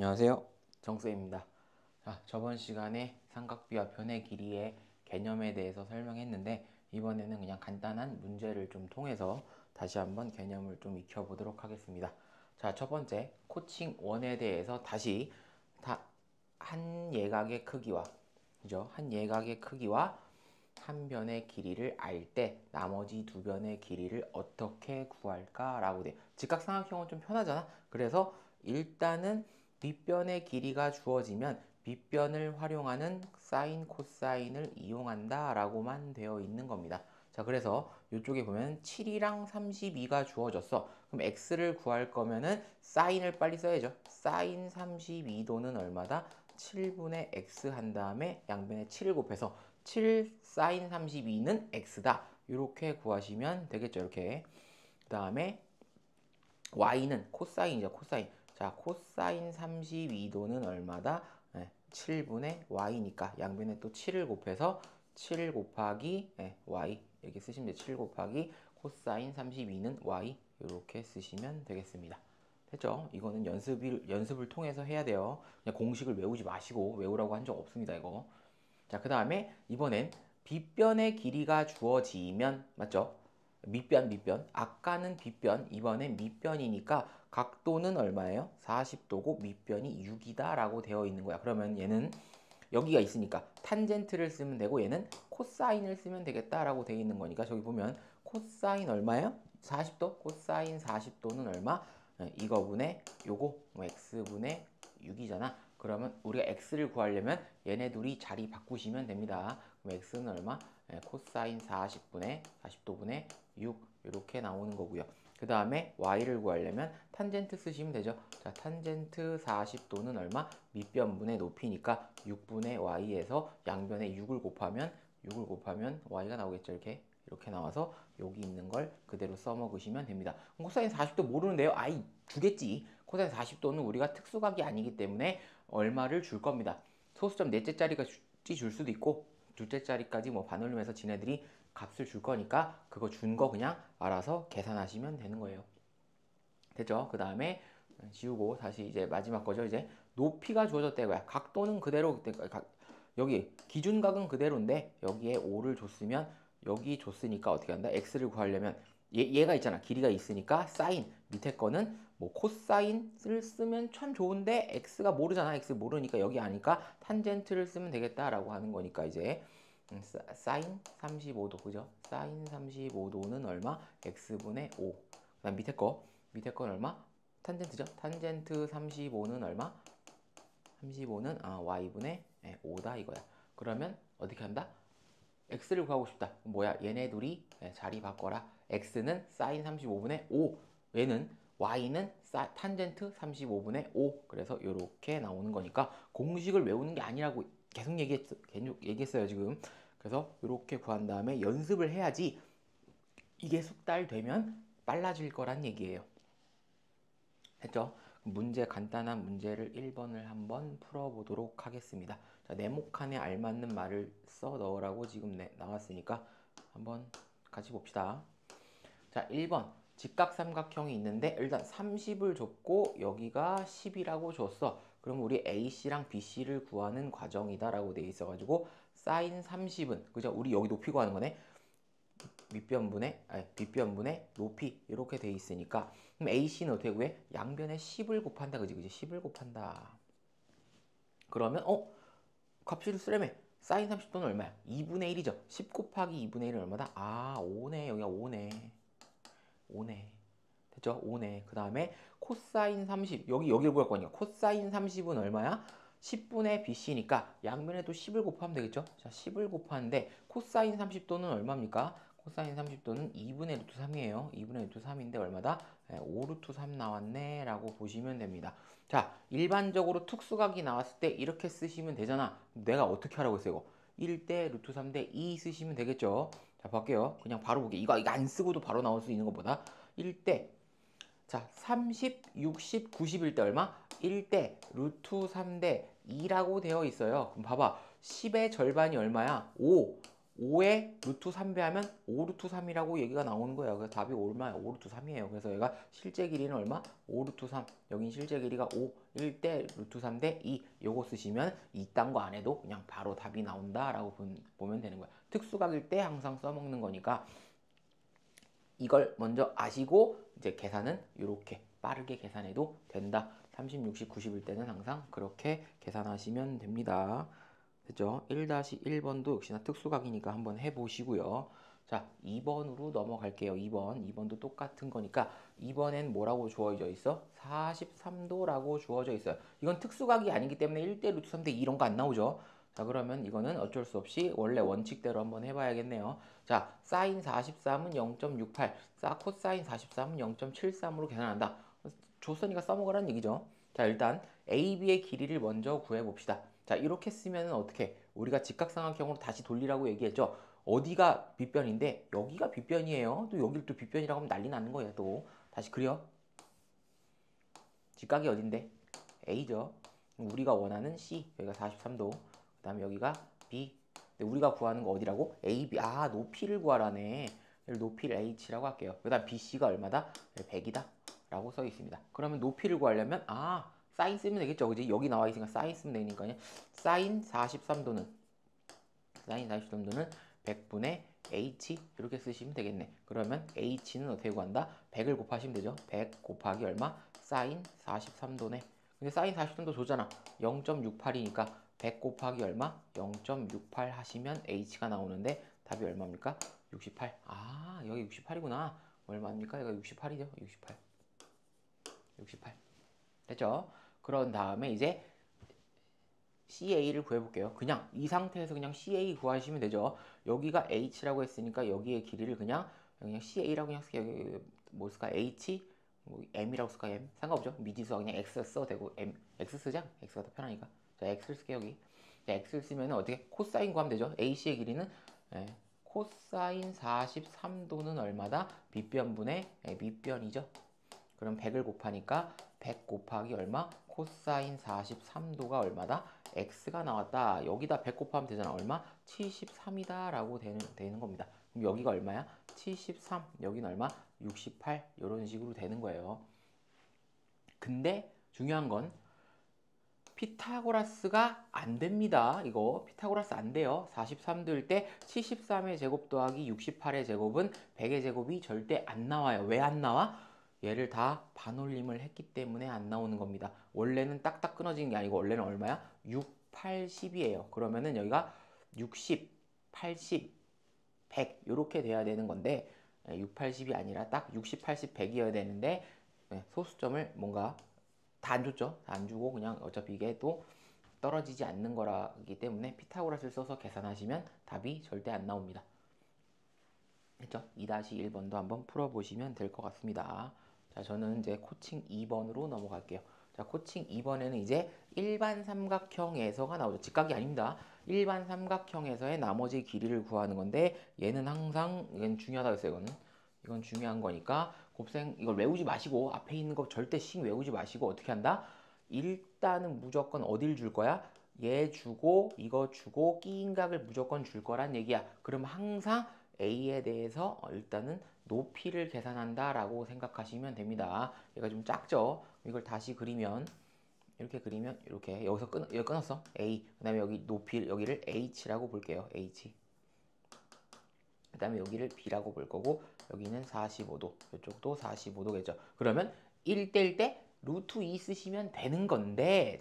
안녕하세요. 정쌤입니다. 자, 저번 시간에 삼각비와 변의 길이의 개념에 대해서 설명했는데 이번에는 그냥 간단한 문제를 좀 통해서 다시 한번 개념을 좀 익혀보도록 하겠습니다. 자, 첫 번째 코칭 1에 대해서 다시 한 예각의 크기와 그죠? 한 예각의 크기와 한 변의 길이를 알 때 나머지 두 변의 길이를 어떻게 구할까라고 돼. 직각삼각형은 좀 편하잖아. 그래서 일단은 밑변의 길이가 주어지면 밑변을 활용하는 사인, 코사인을 이용한다 라고만 되어 있는 겁니다. 자, 그래서 이쪽에 보면 7이랑 32가 주어졌어. 그럼 x를 구할 거면은 사인을 빨리 써야죠. 사인 32도는 얼마다? 7분의 x 한 다음에 양변에 7을 곱해서 7 사인 32는 x다. 이렇게 구하시면 되겠죠. 이렇게. 그 다음에 y는 코사인이죠. 코사인. 자, 코사인 32도는 얼마다? 네, 7분의 y니까 양변에 또 7을 곱해서 7 곱하기 y 이렇게 쓰시면 돼요. 7 곱하기 코사인 32는 y 이렇게 쓰시면 되겠습니다. 됐죠? 이거는 연습을 통해서 해야 돼요. 그냥 공식을 외우지 마시고 외우라고 한 적 없습니다. 이거. 자, 그 다음에 이번엔 빗변의 길이가 주어지면 맞죠? 밑변. 아까는 빗변, 이번엔 밑변이니까 각도는 얼마예요? 40도고 밑변이 6이다 라고 되어 있는 거야. 그러면 얘는 여기가 있으니까 탄젠트를 쓰면 되고 얘는 코사인을 쓰면 되겠다라고 되어 있는 거니까 저기 보면 코사인 얼마예요? 40도? 코사인 40도는 얼마? 이거분의 요거 뭐 x분의 6이잖아. 그러면 우리가 x를 구하려면 얘네 둘이 자리 바꾸시면 됩니다. 그럼 x는 얼마? 코사인 40도분의 6 이렇게 나오는 거고요. 그 다음에 y를 구하려면 탄젠트 쓰시면 되죠. 자, 탄젠트 40도는 얼마? 밑변분의 높이니까 6분의 y에서 양변에 6을 곱하면 y가 나오겠죠. 이렇게 나와서 여기 있는 걸 그대로 써먹으시면 됩니다. 코사인 40도 모르는데요? 아이 주겠지. 코사인 40도는 우리가 특수각이 아니기 때문에 얼마를 줄 겁니다. 소수점 넷째 자리가 줄 수도 있고 둘째 자리까지 뭐 반올림해서 지네들이 값을 줄 거니까 그거 준 거 그냥 알아서 계산하시면 되는 거예요. 됐죠? 그 다음에 지우고 다시 이제 마지막 거죠. 이제 높이가 주어졌다 이거야. 각도는 그대로 여기 기준각은 그대로인데 여기에 5를 줬으면 여기 줬으니까 어떻게 한다? x를 구하려면 얘가 있잖아. 길이가 있으니까 사인 밑에 거는 뭐 코사인을 쓰면 참 좋은데 x가 모르잖아. x 모르니까 여기 아니까 탄젠트를 쓰면 되겠다라고 하는 거니까 이제 사인 35도 그죠? 사인 35도는 얼마? x분의 5. 그다음 밑에 건 얼마? 탄젠트죠? 탄젠트 35는 얼마? 35는 y분의 5다 이거야. 그러면 어떻게 한다? x를 구하고 싶다. 뭐야? 얘네 둘이 자리 바꿔라. x는 sin 35분의 5. 얘는 y는 탄젠트 35분의 5. 그래서 이렇게 나오는 거니까 공식을 외우는 게 아니라고 계속 얘기했어요 지금. 그래서 이렇게 구한 다음에 연습을 해야지 이게 숙달되면 빨라질 거란 얘기예요. 했죠? 간단한 문제를 1번을 한번 풀어보도록 하겠습니다. 자, 네모칸에 알맞는 말을 써 넣으라고 지금 나왔으니까 한번 같이 봅시다. 자, 1번. 직각삼각형이 있는데 일단 30을 줬고 여기가 10이라고 줬어. 그럼 우리 AC랑 BC를 구하는 과정이다라고 돼 있어가지고 사인 30은 그죠? 우리 여기 높이 구하는 거네. 빗변분의 높이 이렇게 돼 있으니까 그럼 AC는 어떻게 구해? 양변에 10을 곱한다 그지 10을 곱한다. 그러면 값을 쓰려면 사인 30도는 얼마야? 2분의 1이죠. 10 곱하기 2분의 1은 얼마다? 5네. 여기가 5네. 됐죠? 5네. 그 다음에 코사인 30 여기를 구할 거니까 코사인 30은 얼마야? 10분의 BC니까 양변에 또 10을 곱하면 되겠죠? 자, 10을 곱하는데 코사인 30도는 얼마입니까? 코사인 30도는 2분의 루트 3이에요. 2분의 루트 3인데 얼마다? 5 루트 3 나왔네 라고 보시면 됩니다. 자, 일반적으로 특수각이 나왔을 때 이렇게 쓰시면 되잖아. 내가 어떻게 하라고 했어요? 이거 1대 루트 3대 2 쓰시면 되겠죠? 자, 볼게요. 그냥 바로 보게. 이거 안 쓰고도 바로 나올 수 있는 것보다 1대 자, 30, 60, 90일 때 얼마? 1대 루트 3대 2라고 되어 있어요. 그럼 봐봐. 10의 절반이 얼마야? 5. 5에 루트 3 배하면 5 루트 3이라고 얘기가 나오는 거예요. 그래서 답이 얼마야? 5 루트 3이에요. 그래서 얘가 실제 길이는 얼마? 5 루트 3. 여긴 실제 길이가 5, 1대 루트 3 대 2. 요거 쓰시면 이딴 거 안 해도 그냥 바로 답이 나온다라고 보면 되는 거야. 특수각일 때 항상 써먹는 거니까 이걸 먼저 아시고 이제 계산은 이렇게 빠르게 계산해도 된다. 30, 60, 90일 때는 항상 그렇게 계산하시면 됩니다. 됐죠? 1-1번도 역시나 특수각이니까 한번 해보시고요. 자, 2번으로 넘어갈게요. 2번도 똑같은 거니까 2번엔 뭐라고 주어져 있어? 43도라고 주어져 있어요. 이건 특수각이 아니기 때문에 1대 루트 3대 2 이런 거 안 나오죠. 자, 그러면 이거는 어쩔 수 없이 원래 원칙대로 한번 해봐야겠네요. 자, 사인 43은 0.68, 코사인 43은 0.73으로 계산한다. 줬으니까 써먹으라는 얘기죠. 자, 일단 AB의 길이를 먼저 구해봅시다. 자, 이렇게 쓰면 어떻게? 우리가 직각삼각형으로 다시 돌리라고 얘기했죠. 어디가 빗변인데 여기가 빗변이에요. 또 여기를 또 빗변이라고 하면 난리 나는 거예요. 또 다시 그려. 직각이 어딘데? A죠. 우리가 원하는 C, 여기가 43도. 그 다음에 여기가 B. 근데 우리가 구하는 거 어디라고? AB. 아, 높이를 구하라네. 높이를 H라고 할게요. 그 다음 BC가 얼마다? 100이다. 라고 써 있습니다. 그러면 높이를 구하려면 사인 쓰면 되겠죠. 그지? 여기 나와 있으니까 사인 쓰면 되니까요. 사인 43도는 100분의 H 이렇게 쓰시면 되겠네. 그러면 H는 어떻게 구한다? 100을 곱하시면 되죠. 100 곱하기 얼마? 사인 43도네. 근데 사인 43도 줬잖아. 0.68이니까 100 곱하기 얼마? 0.68 하시면 H가 나오는데 답이 얼마입니까? 68. 아, 여기 68이구나. 얼마입니까? 여기가 68이죠. 68. 됐죠? 그런 다음에 이제 CA를 구해볼게요. 그냥 이 상태에서 그냥 CA 구하시면 되죠. 여기가 H라고 했으니까 여기의 길이를 그냥 CA라고 그냥 쓸게요. 여기 뭐 쓸까? H, 뭐 M이라고 쓸까? M? 상관없죠. 미지수가 그냥 X 써도 되고 X 쓰자. X가 더 편하니까. 자, X를 쓸게요. 여기. 자, X를 쓰면 어떻게? 코사인 구하면 되죠. AC의 길이는 코사인 43도는 얼마다? 밑변분의 밑변이죠. 그럼 100을 곱하니까 100 곱하기 얼마? 코사인 43도가 얼마다? X가 나왔다. 여기다 100 곱하면 되잖아. 얼마? 73이다 라고 되는 겁니다. 그럼 여기가 얼마야? 73. 여기는 얼마? 68. 이런 식으로 되는 거예요. 근데 중요한 건 피타고라스가 안 됩니다. 이거 피타고라스 안 돼요. 43도일 때 73의 제곱 더하기 68의 제곱은 100의 제곱이 절대 안 나와요. 왜 안 나와? 얘를 다 반올림을 했기 때문에 안 나오는 겁니다. 원래는 딱딱 끊어지는 게 아니고 원래는 얼마야? 6, 80이에요. 그러면은 여기가 60, 80, 100 이렇게 돼야 되는 건데 6, 80이 아니라 딱 60, 80, 100이어야 되는데 소수점을 뭔가 다 안 줬죠. 다 안 주고 그냥 어차피 이게 또 떨어지지 않는 거라기 때문에 피타고라스를 써서 계산하시면 답이 절대 안 나옵니다. 됐죠? 2-1번도 한번 풀어보시면 될 것 같습니다. 자, 저는 이제 코칭 2번으로 넘어갈게요. 자, 코칭 2번에는 이제 일반 삼각형에서가 나오죠. 직각이 아닙니다. 일반 삼각형에서의 나머지 길이를 구하는 건데 얘는 항상 이건 중요하다고 했어요. 이건 중요한 거니까 곱셈 이걸 외우지 마시고 앞에 있는 거 절대 씩 외우지 마시고 어떻게 한다? 일단은 무조건 어딜 줄 거야? 얘 주고 이거 주고 끼인 각을 무조건 줄 거란 얘기야. 그럼 항상 A에 대해서 일단은 높이를 계산한다 라고 생각하시면 됩니다. 얘가 좀 작죠? 이걸 다시 그리면 이렇게 그리면 이렇게 여기서 여기 끊었어. A 그 다음에 여기 높이 여기를 H라고 볼게요. H 그 다음에 여기를 B라고 볼 거고 여기는 45도 이쪽도 45도겠죠. 그러면 1대1 때 루트 2 쓰시면 되는 건데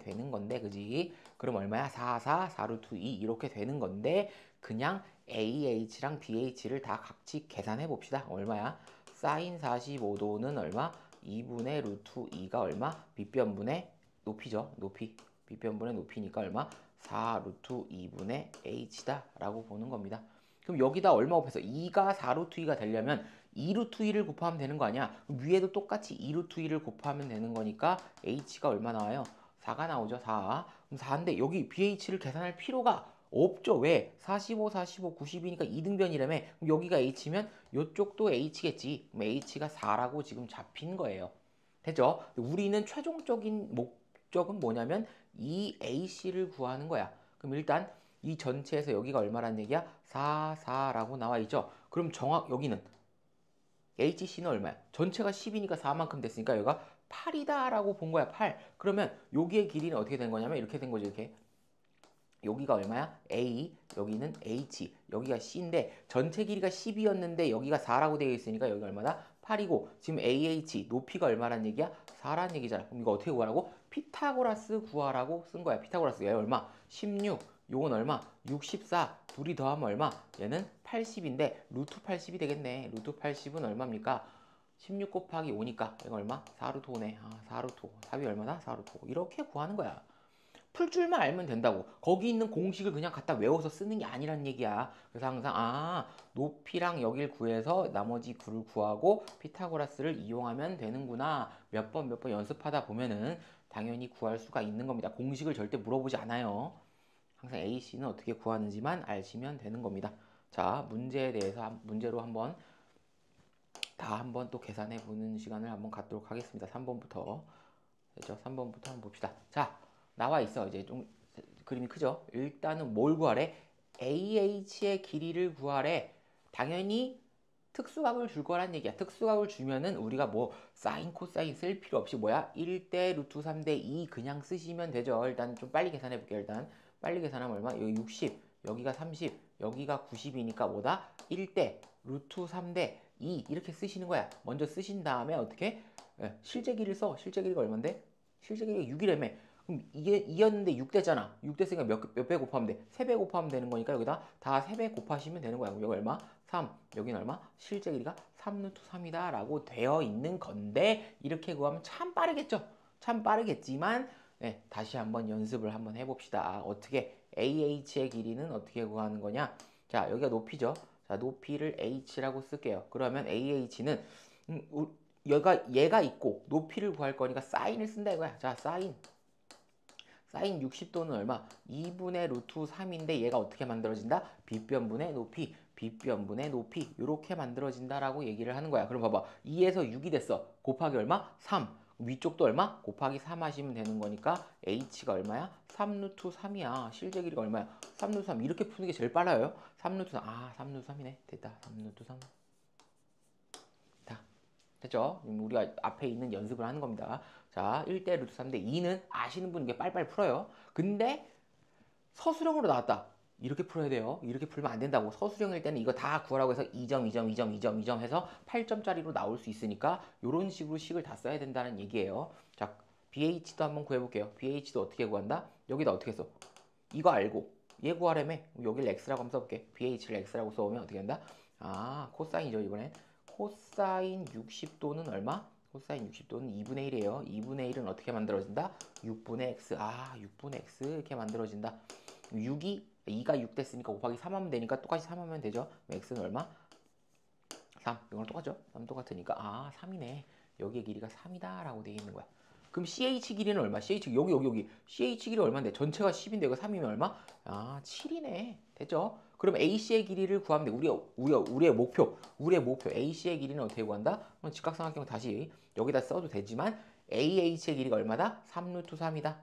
그지? 그럼 얼마야? 4 루트 2 이렇게 되는 건데 그냥 AH랑 BH를 다 같이 계산해 봅시다. 얼마야? 사인 45도는 얼마? 2분의 루트 2가 얼마? 밑변분의 높이죠. 높이. 밑변분의 높이니까 얼마? 4 루트 2분의 H다 라고 보는 겁니다. 그럼 여기다 얼마 곱해서 2가 4루트 2가 되려면 2루트 2를 곱하면 되는 거 아니야? 위에도 똑같이 2루트 2를 곱하면 되는 거니까 H가 얼마 나와요? 4가 나오죠. 4. 그럼 4인데 여기 BH를 계산할 필요가 없죠. 왜? 45, 45, 90이니까 2등변이라며. 그럼 여기가 H면 이쪽도 H겠지. 그럼 H가 4라고 지금 잡힌 거예요. 됐죠? 우리는 최종적인 목적은 뭐냐면 이 AC를 구하는 거야. 그럼 일단 이 전체에서 여기가 얼마란 얘기야? 4, 4라고 나와 있죠. 그럼 여기는 HC는 얼마야? 전체가 10이니까 4만큼 됐으니까 여기가 8이다 라고 본 거야. 8. 그러면 여기의 길이는 어떻게 된 거냐면 이렇게 된 거지. 이렇게. 여기가 얼마야? A, 여기는 H, 여기가 C인데 전체 길이가 10이었는데 여기가 4라고 되어 있으니까 여기 얼마다? 8이고 지금 AH 높이가 얼마란 얘기야? 4란 얘기잖아. 그럼 이거 어떻게 구하라고? 피타고라스 구하라고 쓴 거야. 피타고라스 얘 얼마? 16. 요건 얼마? 64. 둘이 더하면 얼마? 얘는 80인데 루트 80이 되겠네. 루트 80은 얼마입니까? 16 곱하기 5니까 이거 얼마? 4루트 5네. 4루트 5. 답이 얼마다? 4루트 5. 이렇게 구하는 거야. 풀 줄만 알면 된다고. 거기 있는 공식을 그냥 갖다 외워서 쓰는 게 아니란 얘기야. 그래서 항상 높이랑 여길 구해서 나머지 구를 구하고 피타고라스를 이용하면 되는구나. 몇 번 연습하다 보면은 당연히 구할 수가 있는 겁니다. 공식을 절대 물어보지 않아요. 항상 AC는 어떻게 구하는지만 아시면 되는 겁니다. 자, 문제에 대해서 문제로 한번 또 계산해 보는 시간을 한번 갖도록 하겠습니다. 3번부터. 됐죠? 3번부터 한번 봅시다. 자, 나와 있어. 이제 좀 그림이 크죠? 일단은 뭘 구하래? AH의 길이를 구하래. 당연히 특수각을 줄 거란 얘기야. 특수각을 주면은 우리가 뭐 사인, 코사인 쓸 필요 없이 뭐야? 1대 루트 3대 2 그냥 쓰시면 되죠. 일단 좀 빨리 계산해 볼게요. 일단 빨리 계산하면 얼마? 여기 60, 여기가 30, 여기가 90이니까 뭐다? 1대 루트 3대 2 이렇게 쓰시는 거야. 먼저 쓰신 다음에 어떻게? 실제 길이를 써. 실제 길이가 얼만데? 실제 길이가 6이라며. 그럼 이게 2였는데 6대잖아. 6대으니까 몇 배 곱하면 돼? 3배 곱하면 되는 거니까 여기다 다 3배 곱하시면 되는 거야. 그럼 여기 얼마? 3. 여기는 얼마? 실제 길이가 3루트 3이다 라고 되어 있는 건데 이렇게 구하면 참 빠르겠죠? 참 빠르겠지만 다시 한번 연습을 한번 해봅시다. 어떻게 AH의 길이는 어떻게 구하는 거냐? 자, 여기가 높이죠. 자, 높이를 H라고 쓸게요. 그러면 AH는 얘가 있고 높이를 구할 거니까 사인을 쓴다 이거야. 자, 사인 60도는 얼마? 2분의 루트 3인데 얘가 어떻게 만들어진다? 빗변분의 높이, 빗변분의 높이 이렇게 만들어진다라고 얘기를 하는 거야. 그럼 봐봐. 2에서 6이 됐어. 곱하기 얼마? 3. 위쪽도 얼마? 곱하기 3 하시면 되는 거니까 H가 얼마야? 3루트 3이야. 실제 길이가 얼마야? 3루트 3. 이렇게 푸는 게 제일 빨라요. 3루트 3. 3루트 3이네. 됐다. 3루트 3. 됐죠? 우리가 앞에 있는 연습을 하는 겁니다. 자, 1대 루트 3대 2는 아시는 분 이게 빨리빨리 풀어요. 근데 서술형으로 나왔다. 이렇게 풀어야 돼요. 이렇게 풀면 안 된다고. 서술형일 때는 이거 다 구하라고 해서 2점, 2점, 2점, 2점, 2점 해서 8점짜리로 나올 수 있으니까 이런 식으로 식을 다 써야 된다는 얘기예요. 자, BH도 한번 구해볼게요. BH도 어떻게 구한다? 여기다 어떻게 써? 이거 알고 얘 구하려면 여기를 X라고 한번 써볼게. BH를 X라고 써오면 어떻게 된다? 코사인이죠 이번엔. 코사인 60도는 얼마? 코사인 60도는 2분의 1이에요. 2분의 1은 어떻게 만들어진다? 6분의 x. 6분의 x 이렇게 만들어진다. 2가 6 됐으니까 곱하기 3 하면 되니까 똑같이 3 하면 되죠. x는 얼마? 3. 이거랑 똑같죠? 3 똑같으니까 3이네. 여기의 길이가 3이다 라고 되어 있는 거야. 그럼 CH 길이는 얼마? CH 여기 CH 길이 얼마인데? 전체가 10인데 이거 3이면 얼마? 7이네. 됐죠? 그럼 AC의 길이를 구하면 돼. 우리의 목표 AC의 길이는 어떻게 구한다? 직각삼각형 다시 여기다 써도 되지만 AH의 길이가 얼마다? 3루트 3이다.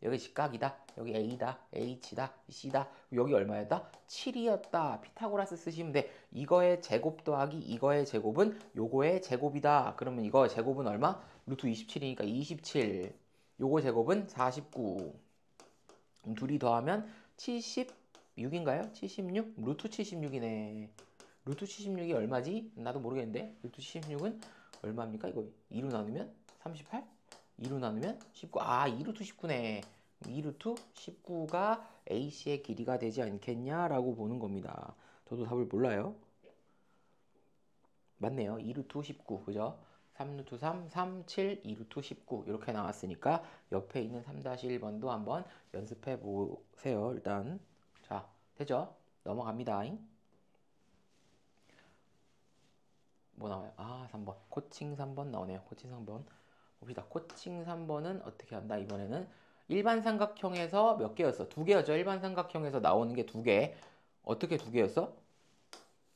여기 직각이다. 여기 A다, H다, C다. 여기 얼마였다? 7이었다. 피타고라스 쓰시면 돼. 이거의 제곱 더하기 이거의 제곱은 요거의 제곱이다. 그러면 이거 제곱은 얼마? 루트 27이니까 27. 요거 제곱은 49. 둘이 더하면 76인가요? 76? 루트 76이네. 루트 76이 얼마지? 나도 모르겠는데. 루트 76은 얼마입니까? 이거 2로 나누면 38? 2로 나누면 19. 2루트 19네. 2루트 19가 AC의 길이가 되지 않겠냐라고 보는 겁니다. 저도 답을 몰라요. 맞네요. 2루트 19. 그죠? 3루트 3, 3, 7, 2루트 19 이렇게 나왔으니까 옆에 있는 3-1번도 한번 연습해 보세요. 일단 자, 되죠? 넘어갑니다. 뭐 나와요? 3번. 코칭 3번 나오네요. 코칭 3번. 봅시다. 코칭 3번은 어떻게 한다? 이번에는 일반 삼각형에서 몇 개였어? 2개였죠. 일반 삼각형에서 나오는 게 2개. 어떻게 2개였어?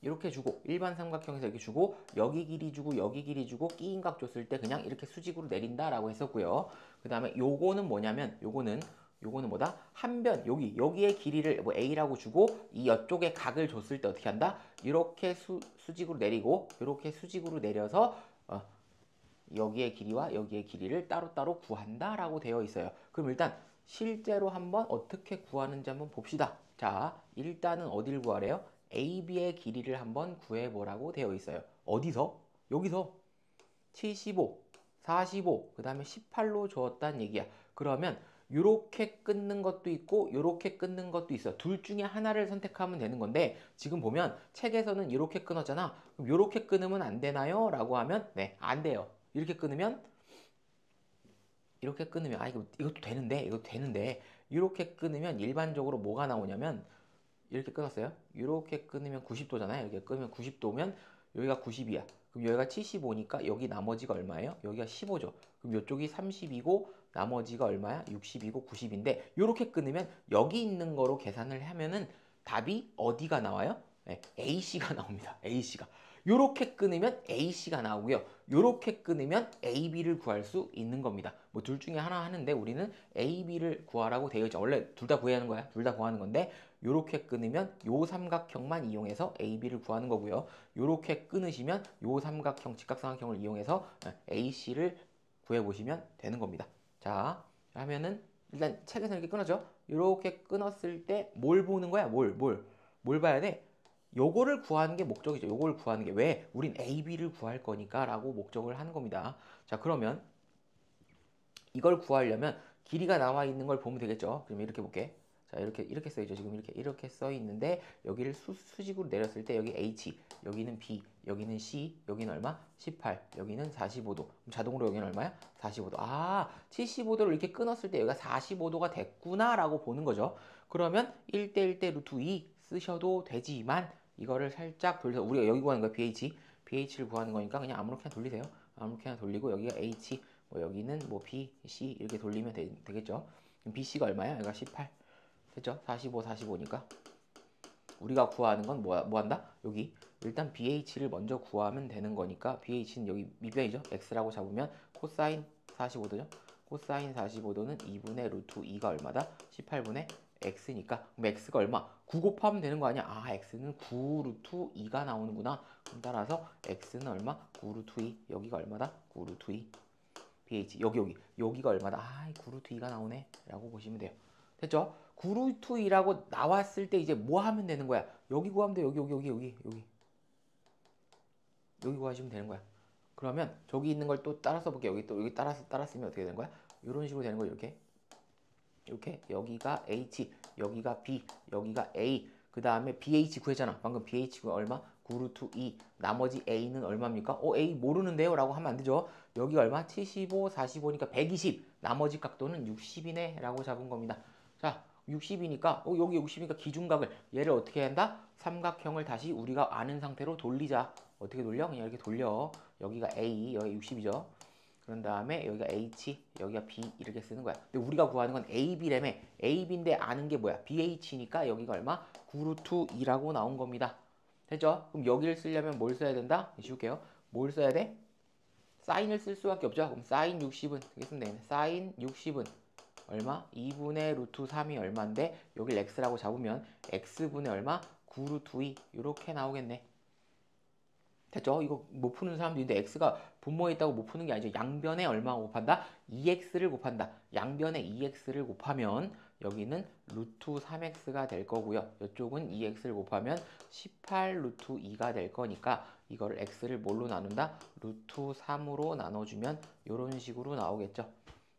이렇게 주고 일반 삼각형에서 이렇게 주고 여기 길이 주고 여기 길이 주고 끼인각 줬을 때 그냥 이렇게 수직으로 내린다라고 했었고요. 그 다음에 요거는 뭐냐면 요거는 요거는 뭐다? 한 변, 여기의 길이를 뭐 a라고 주고 이 옆쪽에 각을 줬을 때 어떻게 한다? 이렇게 수직으로 내리고 이렇게 수직으로 내려서 여기의 길이와 여기의 길이를 따로따로 구한다라고 되어 있어요. 그럼 일단 실제로 한번 어떻게 구하는지 한번 봅시다. 자, 일단은 어디를 구하래요? AB의 길이를 한번 구해보라고 되어 있어요. 어디서? 여기서 75, 45, 그 다음에 18로 주었다는 얘기야. 그러면 요렇게 끊는 것도 있고 요렇게 끊는 것도 있어. 둘 중에 하나를 선택하면 되는 건데 지금 보면 책에서는 이렇게 끊었잖아. 그럼 요렇게 끊으면 안 되나요? 라고 하면 네, 안 돼요. 이렇게 끊으면 이것도 되는데 이것도 되는데 이렇게 끊으면 일반적으로 뭐가 나오냐면 이렇게 끊었어요. 이렇게 끊으면 90도잖아요. 이렇게 끊으면 90도면 여기가 90이야. 그럼 여기가 75니까 여기 나머지가 얼마예요? 여기가 15죠. 그럼 이쪽이 30이고 나머지가 얼마야? 60이고 90인데 이렇게 끊으면 여기 있는 거로 계산을 하면은 답이 어디가 나와요? 네, AC가 나옵니다. AC가. 요렇게 끊으면 AC가 나오고요. 요렇게 끊으면 AB를 구할 수 있는 겁니다. 뭐 둘 중에 하나 하는데 우리는 AB를 구하라고 되어 있죠. 원래 둘 다 구해야 하는 거야. 둘 다 구하는 건데 요렇게 끊으면 요 삼각형만 이용해서 AB를 구하는 거고요. 요렇게 끊으시면 요 삼각형, 직각삼각형을 이용해서 AC를 구해보시면 되는 겁니다. 자, 하면은 일단 책에서 이렇게 끊어져. 요렇게 끊었을 때 뭘 보는 거야? 뭘 봐야 돼? 요거를 구하는 게 목적이죠. 요걸 구하는 게 왜? 우린 AB를 구할 거니까 라고 목적을 하는 겁니다. 자, 그러면 이걸 구하려면 길이가 나와 있는 걸 보면 되겠죠. 그럼 이렇게 볼게. 자, 이렇게 써 있죠. 지금 이렇게 써 있는데 여기를 수직으로 내렸을 때 여기 H, 여기는 B, 여기는 C, 여기는 얼마? 18, 여기는 45도. 그럼 자동으로 여기는 얼마야? 45도. 아, 75도를 이렇게 끊었을 때 여기가 45도가 됐구나라고 보는 거죠. 그러면 1대 1대 루트 2 쓰셔도 되지만 이거를 살짝 돌려서 우리가 여기 구하는 거야. BH를 구하는 거니까 그냥 아무렇게나 돌리세요. 아무렇게나 돌리고 여기가 H, 뭐 여기는 뭐 B, C 이렇게 돌리면 되겠죠. 그럼 BC가 얼마야? 여기가 18. 됐죠? 45, 45니까. 우리가 구하는 건 뭐 한다? 여기 일단 BH를 먼저 구하면 되는 거니까 BH는 여기 밑변이죠. X라고 잡으면 코사인 45도죠. 코사인 45도는 2분의 루트 2가 얼마다? 18분의 X니까 그럼 X가 얼마? 9 곱하면 되는 거 아니야? 아, X는 9 루트 2가 나오는구나. 그럼 따라서 X는 얼마? 9 루트 2. 여기가 얼마다? 9 루트 2. BH 여기가 얼마다? 아, 9 루트 2가 나오네 라고 보시면 돼요. 됐죠? 9 루트 2라고 나왔을 때 이제 뭐 하면 되는 거야? 여기 구하면 돼. 여기 구하시면 되는 거야. 그러면 저기 있는 걸 또 따라 써볼게. 여기 따라 쓰면 어떻게 되는 거야? 이런 식으로 되는 거야. 이렇게 여기가 H, 여기가 B, 여기가 A. 그 다음에 BH 구했잖아. 방금 BH가 얼마? 9 루트 2. 나머지 A는 얼마입니까? A 모르는데요? 라고 하면 안 되죠. 여기가 얼마? 75, 45니까 120. 나머지 각도는 60이네. 라고 잡은 겁니다. 자, 60이니까 여기 60이니까 기준각을 얘를 어떻게 한다? 삼각형을 다시 우리가 아는 상태로 돌리자. 어떻게 돌려? 그냥 이렇게 돌려. 여기가 A, 여기 60이죠. 그런 다음에 여기가 H, 여기가 B 이렇게 쓰는 거야. 근데 우리가 구하는 건 AB라며. AB인데 아는 게 뭐야? BH니까 여기가 얼마? 9 루트 2라고 나온 겁니다. 됐죠? 그럼 여기를 쓰려면 뭘 써야 된다? 쉬울게요. 뭘 써야 돼? 사인을 쓸 수밖에 없죠. 그럼 사인 60은 이렇게 쓰면 되겠네. 사인 60은 얼마? 2분의 루트 3이 얼마인데 여기를 x라고 잡으면 x분의 얼마? 9 루트 2 이렇게 나오겠네. 됐죠? 이거 못 푸는 사람도 있는데 x가 분모에 있다고 못 푸는 게 아니죠. 양변에 얼마 곱한다? 2x를 곱한다. 양변에 2x를 곱하면 여기는 루트 3x가 될 거고요. 이쪽은 2x를 곱하면 18 루트 2가 될 거니까 이거를 x를 뭘로 나눈다? 루트 3으로 나눠주면 이런 식으로 나오겠죠.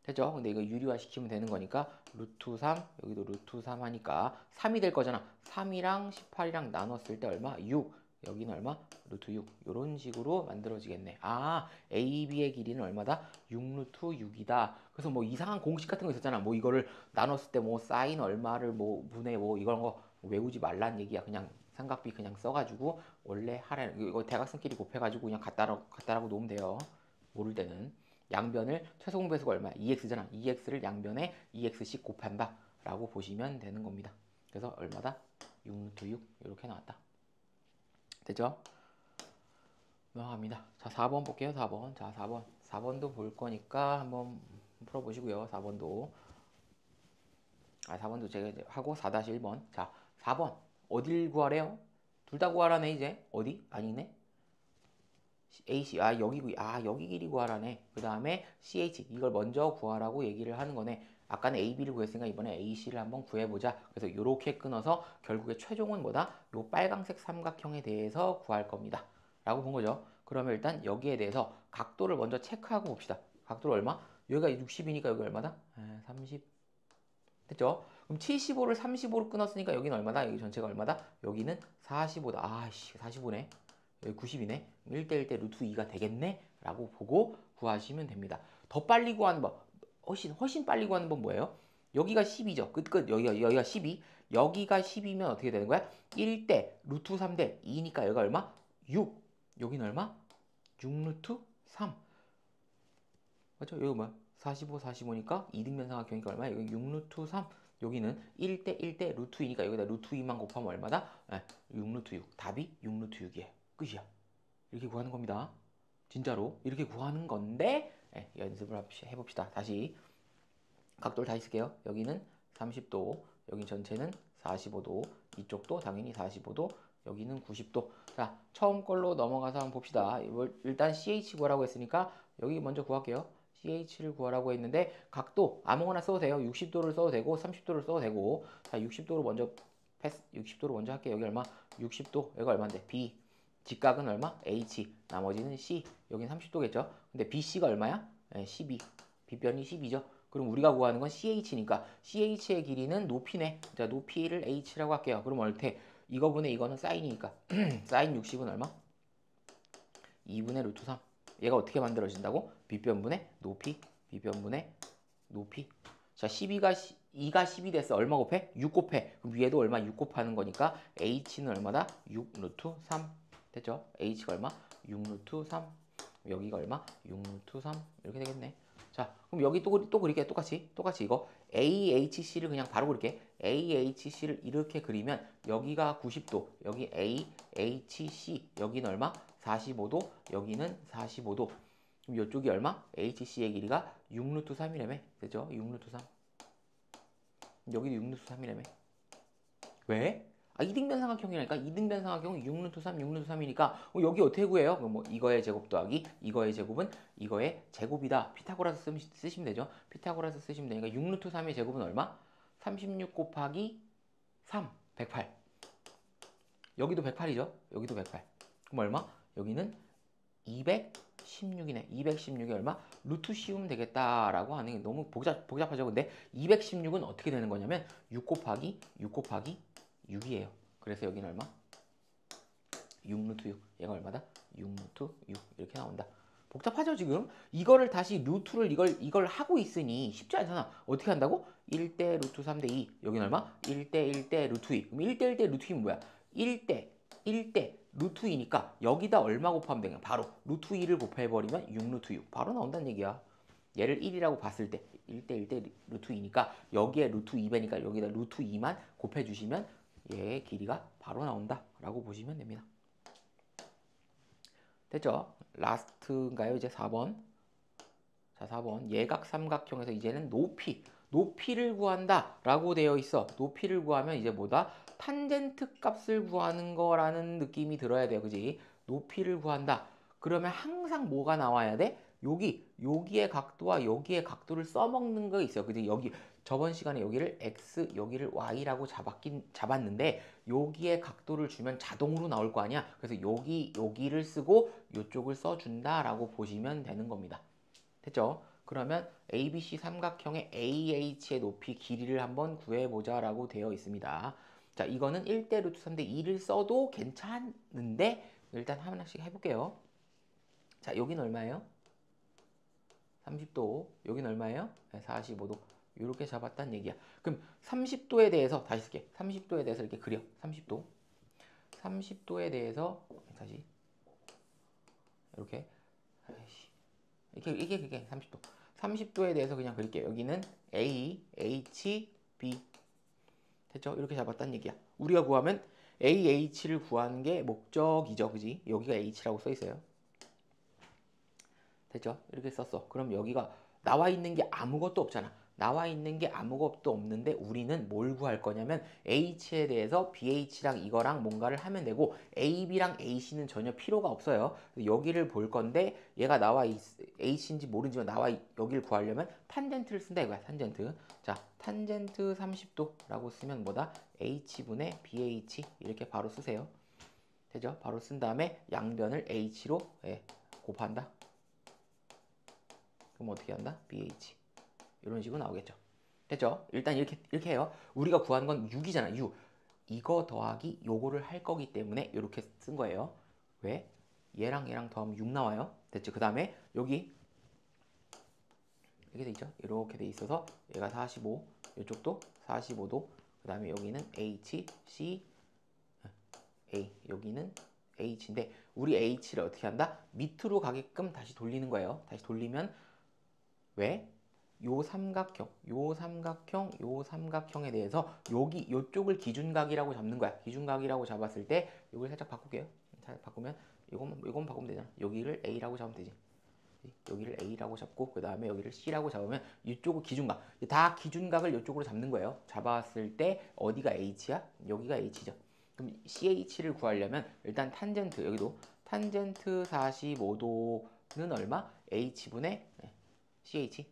됐죠? 근데 이거 유리화 시키면 되는 거니까 루트 3, 여기도 루트 3 하니까 3이 될 거잖아. 3이랑 18이랑 나눴을 때 얼마? 6. 여기는 얼마? 루트 6. 이런 식으로 만들어지겠네. 아, AB의 길이는 얼마다? 6 루트 6이다. 그래서 뭐 이상한 공식 같은 거 있었잖아. 뭐 이거를 나눴을 때 뭐 사인 얼마를 뭐 분의 뭐 이런 거 외우지 말란 얘기야. 그냥 삼각비 그냥 써가지고 원래 하라는 이거 대각선끼리 곱해가지고 그냥 갖다라고 놓으면 돼요. 모를 때는. 양변을 최소 공배수가 얼마야? 2x잖아. 2x를 양변에 2x씩 곱한다 라고 보시면 되는 겁니다. 그래서 얼마다? 6 루트 6 이렇게 나왔다. 됐죠? 넘어갑니다. 자, 4번 볼게요. 4번. 자, 4번. 4번도 볼 거니까 한번 풀어보시고요. 4번도. 4번도 제가 이제 하고 4-1번. 자, 4번. 어딜 구하래요? 둘 다 구하라네, 이제. 어디? 아니네. AC. 여기 길이 구하라네. 그 다음에 CH. 이걸 먼저 구하라고 얘기를 하는 거네. 아까는 AB를 구했으니까 이번에 AC를 한번 구해보자. 그래서 이렇게 끊어서 결국에 최종은 뭐다? 요 빨강색 삼각형에 대해서 구할 겁니다. 라고 본 거죠. 그러면 일단 여기에 대해서 각도를 먼저 체크하고 봅시다. 각도를 얼마? 여기가 60이니까 여기 얼마다? 30. 됐죠? 그럼 75를 35로 끊었으니까 여기는 얼마다? 여기 전체가 얼마다? 여기는 45다. 아씨, 45네. 여기 90이네. 1대1대 루트 2가 되겠네? 라고 보고 구하시면 됩니다. 더 빨리 구하는 법. 훨씬 빨리 구하는 법 뭐예요? 여기가 10이죠. 끝. 여기가 12. 여기가 10이면 어떻게 되는 거야? 1대 루트 3대 2니까 여기가 얼마? 6. 여기는 얼마? 6 루트 3. 맞죠? 여기 뭐야? 45, 45니까 이등변 삼각형이니까 얼마야? 여기 6 루트 3. 여기는 1대 1대 루트 2니까 여기다 루트 2만 곱하면 얼마다? 6 루트 6. 답이 6 루트 6이에요. 끝이야. 이렇게 구하는 겁니다. 진짜로 이렇게 구하는 건데 연습을 해봅시다. 다시 각도를 다시 쓸게요. 여기는 30도, 여기 전체는 45도, 이쪽도 당연히 45도, 여기는 90도. 자, 처음 걸로 넘어가서 한번 봅시다. 일단 CH 구하라고 했으니까 여기 먼저 구할게요. CH를 구하라고 했는데 각도 아무거나 써도 돼요. 60도를 써도 되고 30도를 써도 되고. 자, 60도로 먼저 60도로 먼저 할게요. 여기 얼마? 60도. 여기가 얼마인데? B. 직각은 얼마? H. 나머지는 C. 여긴 30도겠죠? 근데 BC가 얼마야? 12. B변이 10이죠. 그럼 우리가 구하는 건 CH니까 CH의 길이는 높이네. 자, 높이를 H라고 할게요. 그럼 얼테 이거분의 이거는 사인이니까 사인 60은 얼마? 2분의 루트 3. 얘가 어떻게 만들어진다고? B변분의 높이, B변분의 높이. 자, 2가 10이 됐어. 얼마 곱해? 6 곱해. 그럼 위에도 얼마? 6 곱하는 거니까 H는 얼마다? 6 루트 3. 됐죠? H가 얼마? 6 루트 3. 여기가 얼마? 6 루트 3. 이렇게 되겠네. 자, 그럼 여기 또 그릴게. 똑같이 이거 AHC를 그냥 바로 그릴게. AHC를 이렇게 그리면 여기가 90도, 여기 AHC, 여기는 얼마? 45도, 여기는 45도. 그럼 이쪽이 얼마? HC의 길이가 6 루트 3이라며. 됐죠? 6 루트 3. 여기도 6 루트 3이라며. 왜? 이등변 삼각형이라니까. 이등변 삼각형은 6 루트 3, 6 루트 3이니까 여기 어떻게 구해요? 그럼 뭐 이거의 제곱 더하기 이거의 제곱은 이거의 제곱이다. 피타고라스 쓰시면 되죠. 피타고라스 쓰시면 되니까 6 루트 3의 제곱은 얼마? 36 곱하기 3, 108. 여기도 108이죠. 여기도 108. 그럼 얼마? 여기는 216이네. 216이 얼마? 루트 씌우면 되겠다라고 하는 게 너무 복잡하죠. 근데 216은 어떻게 되는 거냐면 6 곱하기 6이에요. 그래서 여기는 얼마? 6 루트 6. 얘가 얼마다? 6 루트 6. 이렇게 나온다. 복잡하죠, 지금? 이거를 다시 루트를 이걸 하고 있으니 쉽지 않잖아. 어떻게 한다고? 1대 루트 3대 2. 여기는 얼마? 1대 1대 루트 2. 그럼 1대 1대 루트 2는 뭐야? 1대 루트 2니까 여기다 얼마 곱하면 되냐? 바로 루트 2를 곱해버리면 6 루트 6. 바로 나온다는 얘기야. 얘를 1이라고 봤을 때 1대 1대 루트 2니까 여기에 루트 2배니까 여기다 루트 2만 곱해주시면 얘의 길이가 바로 나온다 라고 보시면 됩니다. 됐죠? 라스트인가요? 이제 4번. 자, 4번. 예각 삼각형에서 이제는 높이를 구한다 라고 되어 있어. 높이를 구하면 이제 뭐다? 탄젠트 값을 구하는 거라는 느낌이 들어야 돼요. 그지? 높이를 구한다. 그러면 항상 뭐가 나와야 돼? 여기의 각도와 여기의 각도를 써먹는 거 있어요. 그지? 여기 저번 시간에 여기를 x, 여기를 y라고 잡았는데 여기에 각도를 주면 자동으로 나올 거 아니야. 그래서 여기를 쓰고 이쪽을 써준다라고 보시면 되는 겁니다. 됐죠? 그러면 ABC 삼각형의 AH의 높이 길이를 한번 구해보자라고 되어 있습니다. 자, 이거는 1대 루트 3대 2를 써도 괜찮은데 일단 하나씩 해볼게요. 자, 여기는 얼마예요? 30도. 여기는 얼마예요? 45도. 이렇게 잡았다는 얘기야. 그럼 30도에 대해서 다시 쓸게. 30도에 대해서 이렇게 그려. 30도. 30도에 대해서 다시 이렇게 이게 그게 30도. 30도에 대해서 그냥 그릴게요. 여기는 A, H, B. 됐죠? 이렇게 잡았다는 얘기야. 우리가 구하면 AH를 구하는 게 목적이죠. 그지? 여기가 H라고 써 있어요. 됐죠? 이렇게 썼어. 그럼 여기가 나와 있는 게 아무것도 없잖아. 나와 있는 게 아무것도 없는데 우리는 뭘 구할 거냐면 H에 대해서 BH랑 이거랑 뭔가를 하면 되고 AB랑 AC는 전혀 필요가 없어요. 여기를 볼 건데 얘가 나와 H인지 모르지만 나와 여기를 구하려면 탄젠트를 쓴다 이거야. 탄젠트. 자, 탄젠트 30도라고 쓰면 뭐다? H분의 BH 이렇게 바로 쓰세요. 되죠? 바로 쓴 다음에 양변을 H로 곱한다. 그럼 어떻게 한다? BH. 이런 식으로 나오겠죠. 됐죠? 일단 이렇게 해요. 우리가 구하는 건 6이잖아. 6. 이거 더하기 요거를 할 거기 때문에 이렇게 쓴 거예요. 왜? 얘랑 얘랑 더하면 6 나와요. 됐죠? 그 다음에 여기 이렇게 돼 있죠? 이렇게 돼 있어서 얘가 45, 이쪽도 45도. 그 다음에 여기는 H, C, A. 여기는 H인데 우리 H를 어떻게 한다? 밑으로 가게끔 다시 돌리는 거예요. 다시 돌리면 왜? 요 삼각형, 요 삼각형, 요 삼각형에 대해서 여기 요쪽을 기준각이라고 잡는 거야. 기준각이라고 잡았을 때 이걸 살짝 바꿀게요. 살짝 바꾸면 이건 바꾸면 되잖아. 여기를 A라고 잡으면 되지. 여기를 A라고 잡고 그 다음에 여기를 C라고 잡으면 이쪽을 기준각. 다 기준각을 이쪽으로 잡는 거예요. 잡았을 때 어디가 H야? 여기가 H죠. 그럼 CH를 구하려면 일단 탄젠트 여기도 탄젠트 45도는 얼마? H분의 CH.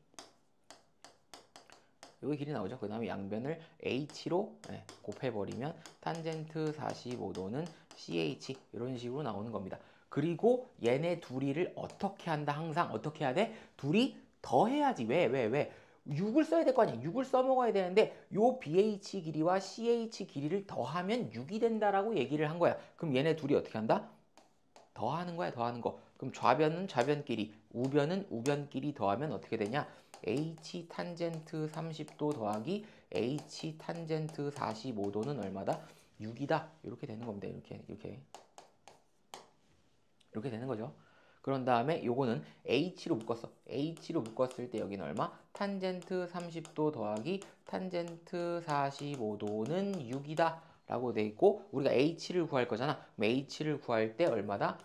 여기 길이 나오죠. 그 다음에 양변을 H로 곱해버리면 탄젠트 45도는 CH 이런 식으로 나오는 겁니다. 그리고 얘네 둘이를 어떻게 한다? 항상 어떻게 해야 돼? 둘이 더해야지. 왜? 6을 써야 될 거 아니야. 6을 써먹어야 되는데 요 BH 길이와 CH 길이를 더하면 6이 된다라고 얘기를 한 거야. 그럼 얘네 둘이 어떻게 한다? 더하는 거야. 더하는 거. 그럼 좌변은 좌변끼리, 우변은 우변끼리 더하면 어떻게 되냐? H 탄젠트 30도 더하기 H 탄젠트 45도는 얼마다? 6이다. 이렇게 되는 겁니다. 이렇게 되는 거죠. 그런 다음에 요거는 H로 묶었어. H로 묶었을 때 여기는 얼마? 탄젠트 30도 더하기 탄젠트 45도는 6이다. 라고 돼 있고 우리가 H를 구할 거잖아. 그럼 H를 구할 때 얼마다?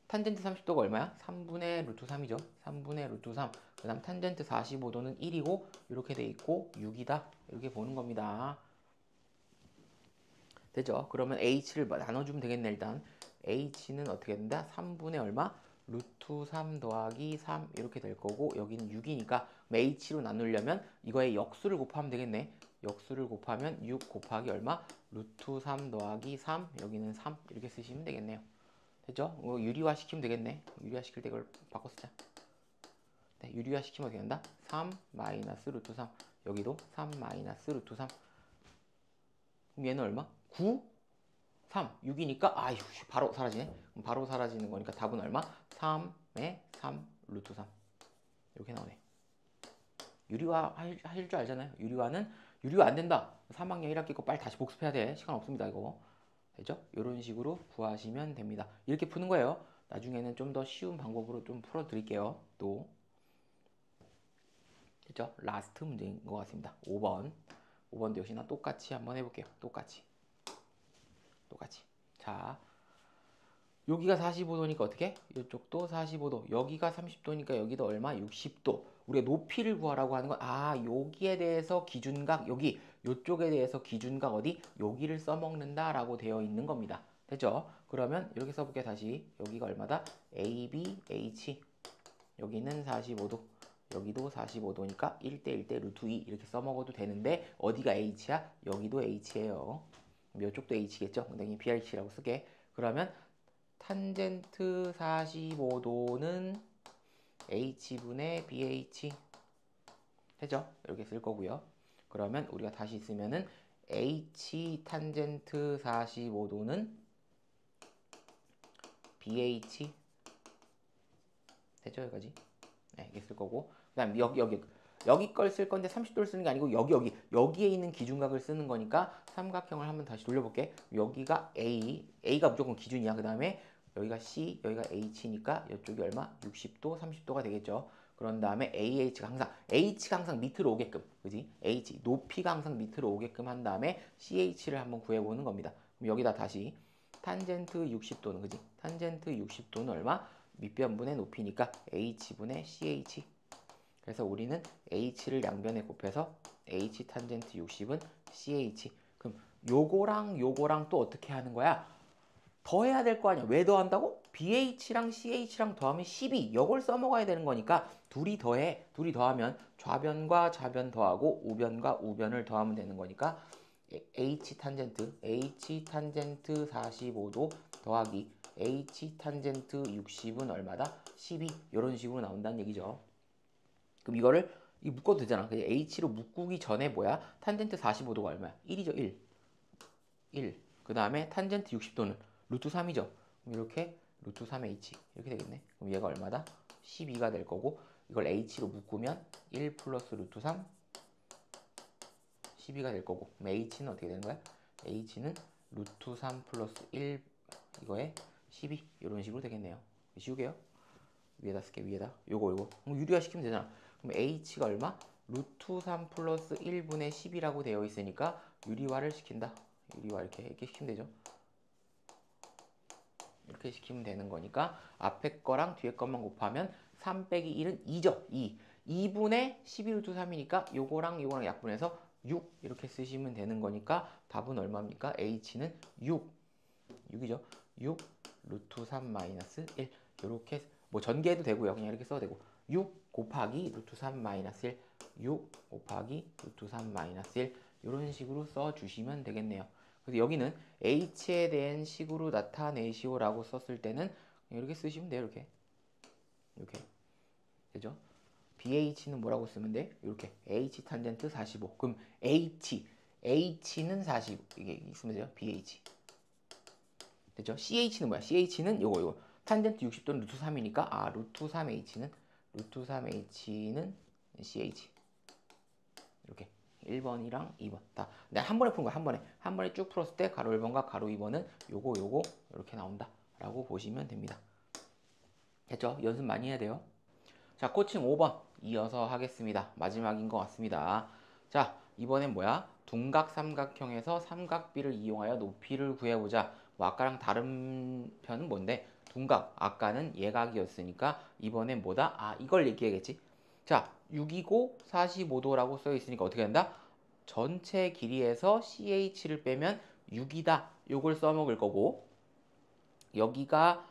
탄젠트 30도가 얼마야? 3분의 루트 3이죠. 3분의 루트 3. 그 다음 탄젠트 45도는 1이고 이렇게 돼 있고 6이다. 이렇게 보는 겁니다. 되죠? 그러면 H를 나눠주면 되겠네. 일단 H는 어떻게 된다? 3분의 얼마? 루트 3 더하기 3 이렇게 될 거고 여기는 6이니까 H로 나누려면 이거에 역수를 곱하면 되겠네. 역수를 곱하면 6 곱하기 얼마? 루트 3 더하기 3 여기는 3 이렇게 쓰시면 되겠네요. 됐죠? 유리화 시키면 되겠네. 유리화 시킬 때 이걸 바꿔 쓰자. 네, 유리화 시키면 어떻게 된다? 3 마이너스 루트 3 여기도 3 마이너스 루트 3 그럼 얘는 얼마? 9 3, 6이니까 아유 바로 사라지네. 바로 사라지는 거니까 답은 얼마? 3에 3 루트 3 이렇게 나오네. 유리화 하실 줄 알잖아요. 유리화 안 된다. 3학년 1학기 거 빨리 다시 복습해야 돼. 시간 없습니다 이거. 됐죠? 이런 식으로 구하시면 됩니다. 이렇게 푸는 거예요. 나중에는 좀 더 쉬운 방법으로 좀 풀어드릴게요. 또 됐죠? 라스트 문제인 것 같습니다. 5번. 5번도 역시나 똑같이 한번 해볼게요. 똑같이. 자, 여기가 45도니까 어떻게? 이쪽도 45도. 여기가 30도니까 여기도 얼마? 60도. 우리가 높이를 구하라고 하는 건 여기에 대해서 기준각 여기 요쪽에 대해서 기준각 어디? 여기를 써먹는다라고 되어 있는 겁니다. 됐죠? 그러면 이렇게 써볼게요. 다시. 여기가 얼마다? A, B, H. 여기는 45도. 여기도 45도니까 1대 1대 루트 2 이렇게 써먹어도 되는데 어디가 H야? 여기도 H예요. 이쪽도 H겠죠? 근데 BH라고 쓸게. 그러면 탄젠트 45도는 H분의 BH 되죠? 이렇게 쓸 거고요. 그러면 우리가 다시 쓰면은 H 탄젠트 45도는 BH 되죠? 여기까지. 네, 이렇게 쓸 거고. 그 다음 여기 걸 쓸 건데 30도를 쓰는 게 아니고 여기에 있는 기준각을 쓰는 거니까 삼각형을 한번 다시 돌려볼게. 여기가 A가 무조건 기준이야. 그 다음에 여기가 C, 여기가 H니까 이쪽이 얼마? 60도, 30도가 되겠죠. 그런 다음에 H가 항상 밑으로 오게끔, 그지? H, 높이가 항상 밑으로 오게끔 한 다음에 CH를 한번 구해보는 겁니다. 그럼 여기다 다시 탄젠트 60도는, 그지? 탄젠트 60도는 얼마? 밑변분의 높이니까 H분의 CH. 그래서 우리는 h를 양변에 곱해서 h 탄젠트 60은 ch. 그럼 요거랑 요거랑 또 어떻게 하는 거야? 더해야 될 거 아니야. 왜 더한다고? BH랑 CH랑 더하면 12. 이걸 써먹어야 되는 거니까 둘이 더해. 둘이 더하면 좌변과 좌변 더하고 우변과 우변을 더하면 되는 거니까 H 탄젠트 45도 더하기 H 탄젠트 60은 얼마다? 12. 이런 식으로 나온다는 얘기죠. 그럼 이거를 묶어도 되잖아. H로 묶기 전에 뭐야? 탄젠트 45도가 얼마야? 1이죠. 1. 1. 그 다음에 탄젠트 60도는 루트 3이죠. 그럼 이렇게 루트 3h 이렇게 되겠네. 그럼 얘가 얼마다? 12가 될 거고 이걸 h로 묶으면 1 플러스 루트 3 12가 될 거고 그럼 h는 어떻게 되는 거야? h는 루트 3 플러스 1 이거에 12 이런 식으로 되겠네요. 쉬우게요. 위에다 쓸게. 위에다 요거 유리화 시키면 되잖아. 그럼 h가 얼마? 루트 3 플러스 1분의 10이라고 되어 있으니까 유리화를 시킨다. 유리화 이렇게 시키면 되죠. 이렇게 시키면 되는 거니까 앞에 거랑 뒤에 것만 곱하면 3 빼기 1은 2죠. 2. 2분의 11루트 3이니까 요거랑 요거랑 약분해서 6 이렇게 쓰시면 되는 거니까 답은 얼마입니까? h는 6. 6이죠. 6 루트 3 마이너스 1 이렇게 뭐 전개해도 되고요. 그냥 이렇게 써도 되고 6 곱하기 루트 3 마이너스 1 6 곱하기 루트 3 마이너스 1 이런 식으로 써주시면 되겠네요. 그래서 여기는 h에 대한 식으로 나타내시오라고 썼을 때는 이렇게 쓰시면 돼요. 이렇게 되죠. BH는 뭐라고 쓰면 돼? 이렇게 H 탄젠트 45. 그럼 H는 45 이게 있으면 돼요. BH 됐죠? CH는 뭐야? CH는 요거 탄젠트 60도는 루트 3이니까 루트 3H는 CH 이렇게 1번이랑 2번 다 내가 한 번에 푼 거야. 한 번에 쭉 풀었을 때 가로 1번과 가로 2번은 요거 이렇게 나온다 라고 보시면 됩니다. 됐죠? 연습 많이 해야 돼요. 자, 코칭 5번 이어서 하겠습니다. 마지막인 것 같습니다. 자, 이번엔 뭐야? 둔각 삼각형에서 삼각비를 이용하여 높이를 구해보자. 뭐 아까랑 다른 편은 뭔데? 둔각, 아까는 예각이었으니까 이번엔 뭐다? 이걸 얘기하겠지. 자, 6이고 45도라고 써 있으니까 어떻게 된다? 전체 길이에서 CH를 빼면 6이다. 요걸 써먹을 거고 여기가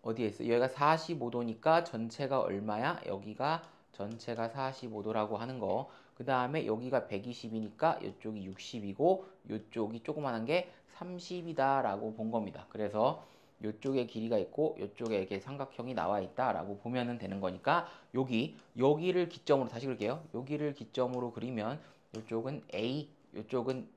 어디에 있어? 여기가 45도니까 전체가 얼마야? 여기가 전체가 45도라고 하는 거. 그 다음에 여기가 120이니까 이쪽이 60이고 이쪽이 조그만한 게 30이다 라고 본 겁니다. 그래서 이쪽에 길이가 있고 이쪽에 이렇게 삼각형이 나와 있다 라고 보면 되는 거니까 여기를 기점으로 다시 그릴게요. 여기를 기점으로 그리면 이쪽은 A, 이쪽은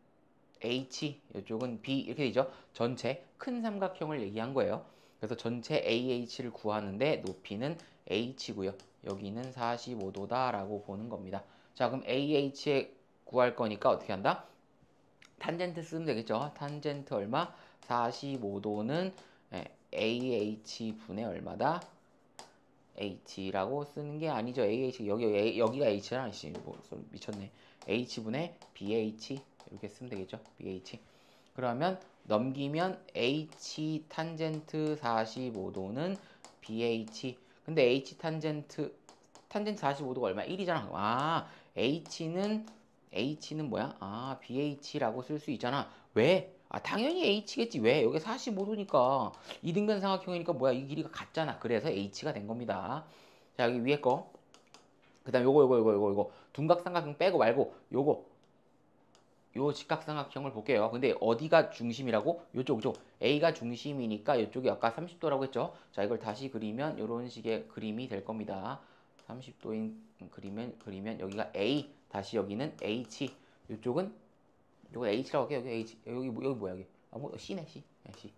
H, 이쪽은 B 이렇게 되죠. 전체 큰 삼각형을 얘기한 거예요. 그래서 전체 AH를 구하는데 높이는 H고요. 여기는 45도다 라고 보는 겁니다. 자, 그럼 AH에 구할 거니까 어떻게 한다? 탄젠트 쓰면 되겠죠. 탄젠트 얼마? 45도는 AH분의 얼마다? H라고 쓰는 게 아니죠. AH 여기가 H랑 뭐 미쳤네. H분의 BH 이렇게 쓰면 되겠죠. BH. 그러면 넘기면 H 탄젠트 45도는 BH. 근데 H 탄젠트 45도가 얼마야? 1이잖아. H는 뭐야? BH라고 쓸 수 있잖아. 왜? 당연히 H겠지. 왜? 여기 45도니까 이등변 삼각형이니까 뭐야? 이 길이가 같잖아. 그래서 H가 된 겁니다. 자, 여기 위에 거. 그다음 요거 둔각삼각형 빼고 말고 요 직각삼각형을 볼게요. 근데 어디가 중심이라고? 요쪽 A가 중심이니까 이쪽이 아까 30도라고 했죠. 자, 이걸 다시 그리면 이런 식의 그림이 될 겁니다. 30도인 그리면 여기가 A, 다시 여기는 H. 요쪽은 요거 H라고 할게요. 여기 H. 여기 뭐야 여기? 뭐 C네, C. 네, C.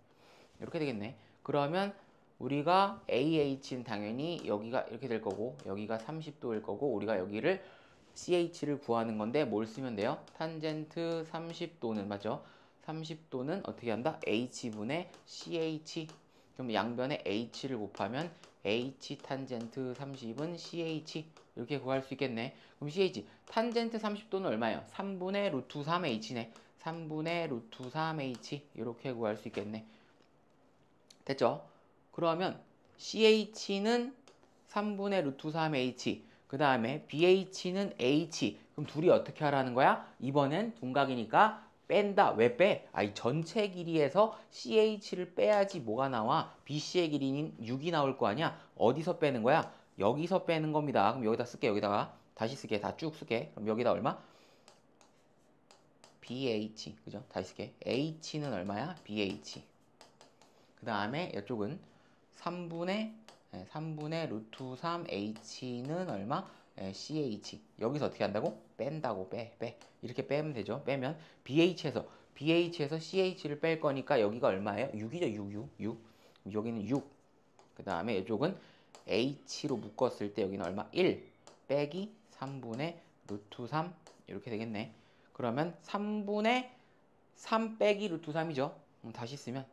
이렇게 되겠네. 그러면 우리가 AH는 당연히 여기가 이렇게 될 거고 여기가 30도일 거고 우리가 여기를 CH를 구하는 건데 뭘 쓰면 돼요? 탄젠트 30도는 맞죠? 30도는 어떻게 한다? H분의 CH. 그럼 양변에 H를 곱하면 H 탄젠트 30은 CH 이렇게 구할 수 있겠네. 그럼 CH 탄젠트 30도는 얼마예요? 3분의 루트 3H네. 3분의 루트 3H 이렇게 구할 수 있겠네. 됐죠? 그러면 CH는 3분의 루트 3H 그 다음에 BH는 H. 그럼 둘이 어떻게 하라는 거야? 이번엔 둔각이니까 뺀다. 왜 빼? 이 전체 길이에서 CH를 빼야지 뭐가 나와? BC의 길이는 6이 나올 거 아니야? 어디서 빼는 거야? 여기서 빼는 겁니다. 그럼 여기다 쓸게. 여기다가 다시 쓸게. 다 쭉 쓸게. 그럼 여기다 얼마? BH. 그죠? 다시 쓸게. H는 얼마야? BH. 그 다음에 이쪽은 3분의 루트 3 h는 얼마? ch. 여기서 어떻게 한다고? 뺀다고. 빼. 이렇게 빼면 되죠. 빼면 bh에서 ch를 뺄 거니까 여기가 얼마예요? 6이죠. 6. 여기는 6. 그 다음에 이쪽은 h로 묶었을 때 여기는 얼마? 1 빼기 3분의 루트 3 이렇게 되겠네. 그러면 3분의 3 빼기 루트 3이죠. 다시 쓰면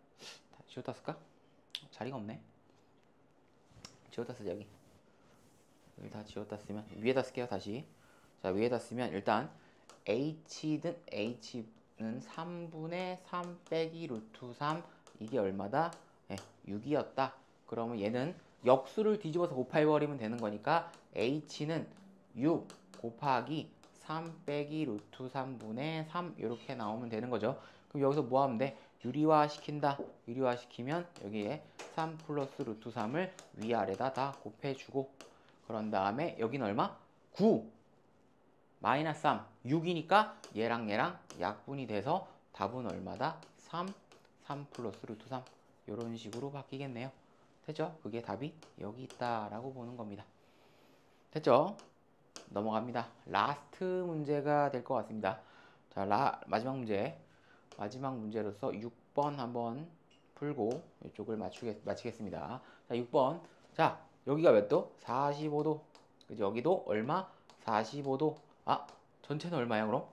지웠다 쓸까? 자리가 없네. 지웠다 쓰자. 여기 다 지웠다 쓰면 위에다 쓸게요. 다시. 자, 위에다 쓰면 일단 h는 3분의 3 빼기 루트 3 이게 얼마다? 6이었다. 그러면 얘는 역수를 뒤집어서 곱해버리면 되는 거니까 h는 6 곱하기 3 빼기 루트 3분의 3 이렇게 나오면 되는 거죠. 그럼 여기서 뭐 하면 돼? 유리화 시킨다. 유리화 시키면 여기에 3 플러스 루트 3을 위아래다 다 곱해주고 그런 다음에 여기는 얼마? 9 마이너스 3 6이니까 얘랑 약분이 돼서 답은 얼마다? 3 플러스 루트 3 이런 식으로 바뀌겠네요. 됐죠? 그게 답이 여기 있다라고 보는 겁니다. 됐죠? 넘어갑니다. 라스트 문제가 될 것 같습니다. 자, 마지막 문제로서 6번 한번 풀고 이쪽을 마치겠습니다. 자, 6번. 자, 여기가 몇 도? 45도. 그죠? 여기도 얼마? 45도. 전체는 얼마야, 그럼?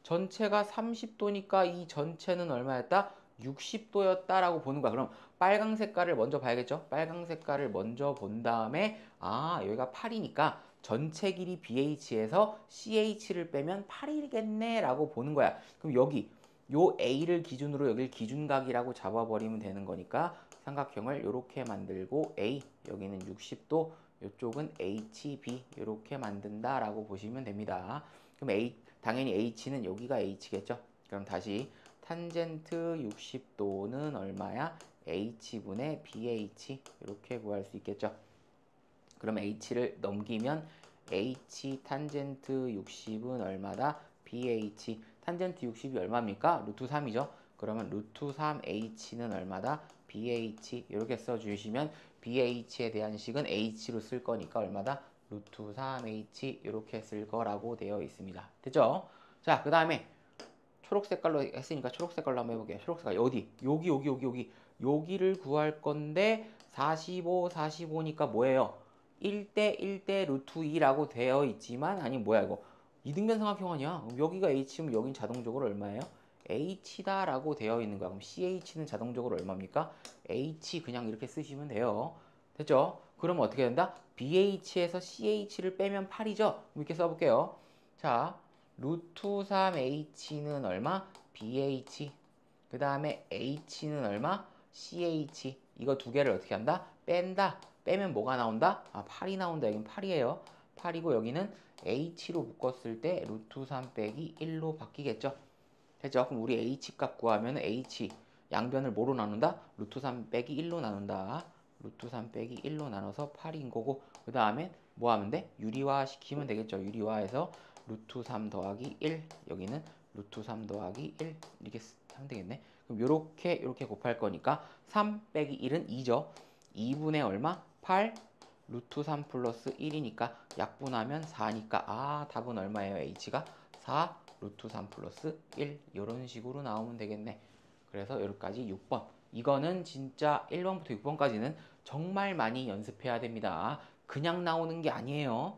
전체가 30도니까 이 전체는 얼마였다? 60도였다라고 보는 거야. 그럼 빨강 색깔을 먼저 봐야겠죠? 빨강 색깔을 먼저 본 다음에 여기가 8이니까 전체 길이 BH에서 CH를 빼면 8이겠네 라고 보는 거야. 그럼 여기 요 A를 기준으로 여기를 기준각이라고 잡아버리면 되는 거니까 삼각형을 이렇게 만들고 A 여기는 60도 이쪽은 HB 이렇게 만든다라고 보시면 됩니다. 그럼 당연히 H는 여기가 H겠죠. 그럼 다시 탄젠트 60도는 얼마야? H분의 BH 이렇게 구할 수 있겠죠. 그럼 H를 넘기면 H 탄젠트 60은 얼마다? BH 탄젠트 60이 얼마입니까? 루트 3이죠. 그러면 루트 3H는 얼마다? BH 이렇게 써주시면 BH에 대한 식은 H로 쓸 거니까 얼마다? 루트 3H 이렇게 쓸 거라고 되어 있습니다. 됐죠? 자, 그 다음에 초록 색깔로 했으니까 초록 색깔로 한번 해볼게요. 초록 색깔 어디? 여기. 여기를 구할 건데 45니까 뭐예요? 1대 루트 2라고 되어 있지만 아니 뭐야 이거 이등변 삼각형 아니야? 여기가 H면 여긴 자동적으로 얼마예요? H다라고 되어 있는 거야. 그럼 CH는 자동적으로 얼마입니까? H 그냥 이렇게 쓰시면 돼요. 됐죠? 그러면 어떻게 된다? BH에서 CH를 빼면 8이죠? 이렇게 써볼게요. 자, 루트 3H는 얼마? BH. 그 다음에 H는 얼마? CH. 이거 두 개를 어떻게 한다? 뺀다. 빼면 뭐가 나온다? 8이 나온다. 여긴 8이에요. 8이고 여기는 H로 묶었을 때 루트 3 빼기 1로 바뀌겠죠. 됐죠? 그럼 우리 H 값 구하면 H 양변을 뭐로 나눈다? 루트 3 빼기 1로 나눈다. 루트 3 빼기 1로 나눠서 8인 거고 그 다음에 뭐 하면 돼? 유리화 시키면 되겠죠. 유리화해서 루트 3 더하기 1 여기는 루트 3 더하기 1 이렇게 하면 되겠네. 그럼 요렇게 곱할 거니까 3 빼기 1은 2죠. 2분의 얼마? 8 루트 3 플러스 1이니까 약분하면 4니까 답은 얼마예요? H가 4 루트 3 플러스 1 이런 식으로 나오면 되겠네. 그래서 여기까지 6번. 이거는 진짜 1번부터 6번까지는 정말 많이 연습해야 됩니다. 그냥 나오는 게 아니에요.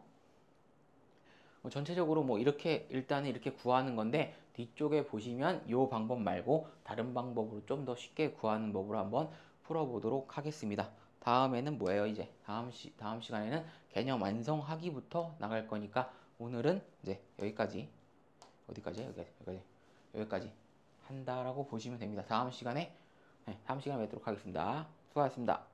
전체적으로 뭐 이렇게 일단은 이렇게 구하는 건데 뒤쪽에 보시면 이 방법 말고 다른 방법으로 좀 더 쉽게 구하는 법으로 한번 풀어보도록 하겠습니다. 다음에는 뭐예요? 이제 다음 시간에는 개념 완성하기부터 나갈 거니까 오늘은 이제 여기까지 여기까지 한다라고 보시면 됩니다. 다음 시간에 뵙도록 하겠습니다. 수고하셨습니다.